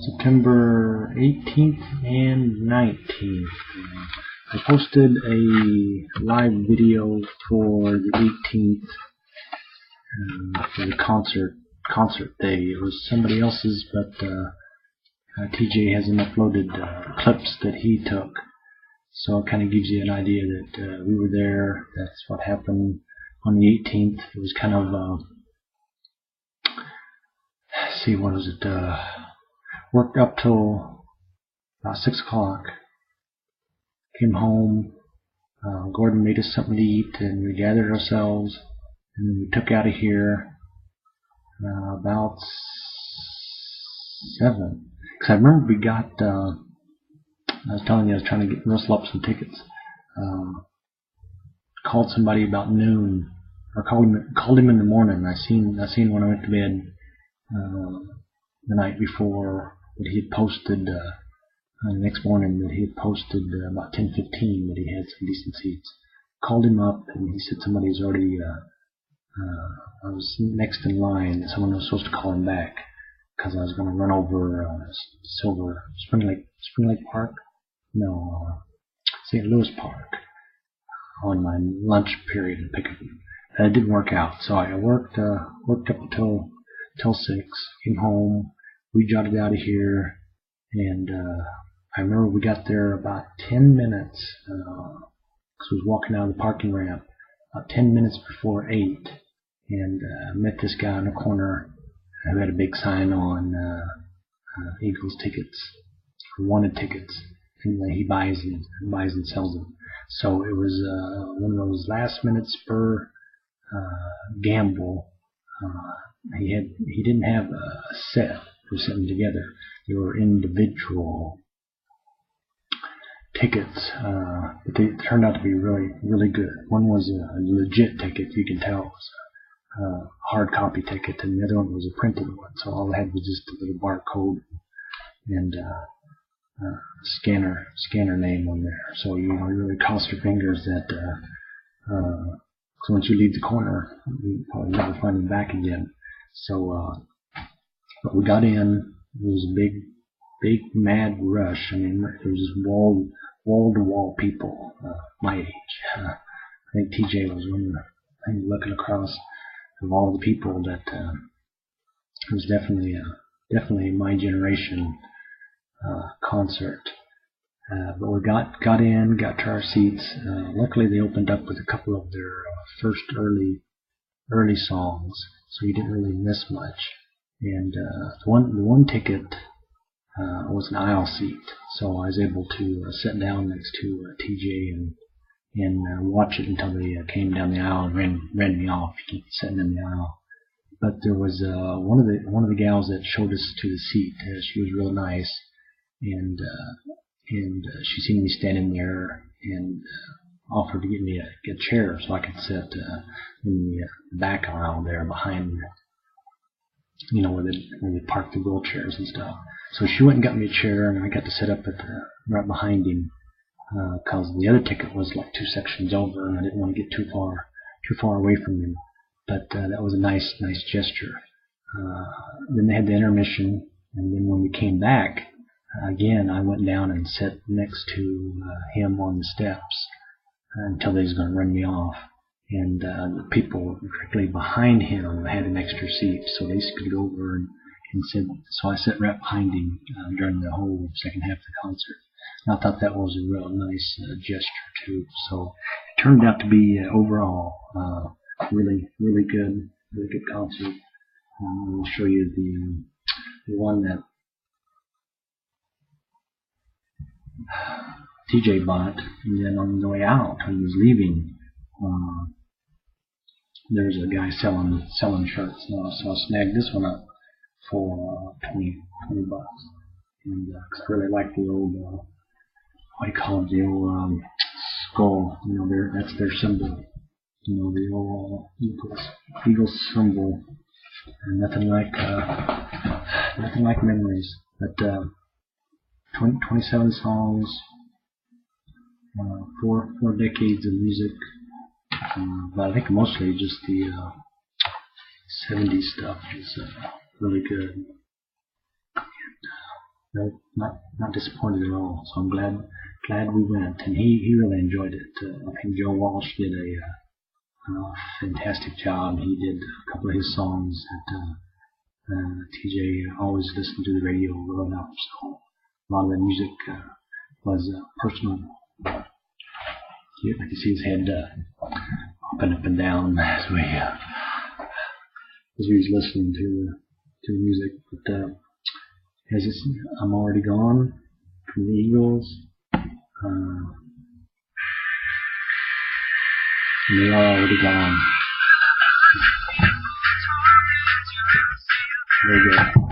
September 18th and 19th. I posted a live video for the 18th for the concert day. It was somebody else's, but TJ hasn't uploaded clips that he took, so it kind of gives you an idea that we were there. That's what happened on the 18th. It was kind of see, what was it? Worked up till about 6 o'clock. Came home. Gordon made us something to eat, and we gathered ourselves, and then we took out of here about 7. Because I remember we got. I was telling you I was trying to rustle up some tickets. Called somebody about noon, or called him in the morning. I seen when I went to bed the night before that he had posted. The next morning that he had posted about 10:15 that he had some decent seats. Called him up and he said somebody's already. I was next in line. Someone was supposed to call him back because I was going to run over Spring Lake Park. No, St. Louis Park on my lunch period and pick up. It didn't work out, so I worked up until 6. Came home. We jotted out of here, and I remember we got there about 10 minutes. Because I was walking out of the parking ramp about 10 minutes before 8, and met this guy in the corner who had a big sign on Eagles tickets, or wanted tickets, and he buys and sells them. So it was one of those last minute spur gamble. He didn't have a set. He was sitting together. They were individual tickets, but they turned out to be really, really good. One was a legit ticket, you can tell it was a hard copy ticket, and the other one was a printed one. So all I had was just a little barcode and scanner name on there. So you really cross your fingers that so once you leave the corner, you probably never find them back again. So, but we got in. It was a big mad rush. I mean, there was just wall-to-wall people my age. I think TJ was one of the things looking across of all the people that it was definitely my generation concert. But we got in, got to our seats. Luckily, they opened up with a couple of their first early songs, so you didn't really miss much. And the one ticket was an aisle seat, so I was able to sit down next to TJ and watch it until they came down the aisle and ran me off, sitting in the aisle. But there was one of the gals that showed us to the seat. She was real nice, and she seen me standing there and offered to get me a chair so I could sit in the back aisle there behind, where they park the wheelchairs and stuff. So she went and got me a chair, and I got to sit up right behind him because the other ticket was like 2 sections over, and I didn't want to get too far away from him. But that was a nice gesture. Then they had the intermission, and then when we came back, again, I went down and sat next to him on the steps until they was going to run me off. And the people directly behind him had an extra seat, so they scooted over and sit. So I sat right behind him during the whole second half of the concert. And I thought that was a real nice gesture too. So it turned out to be overall really good concert. I'll show you the one that TJ bought, and then on the way out, when he was leaving, there's a guy selling shirts now, so I snagged this one up for $20. And cause I really like the old, what do you call it, the old skull. That's their symbol. The old eagle symbol. And nothing like memories. But 27 songs, 4 decades of music, but I think mostly just the 70s stuff is really good. No, not disappointed at all. So I'm glad we went, and he really enjoyed it. I think Joe Walsh did a fantastic job. He did a couple of his songs that TJ always listened to the radio growing up. So a lot of the music was personal. I can see his head up and down as we was listening to the music. But as it's, I'm already gone from the Eagles. They are already gone. Very good.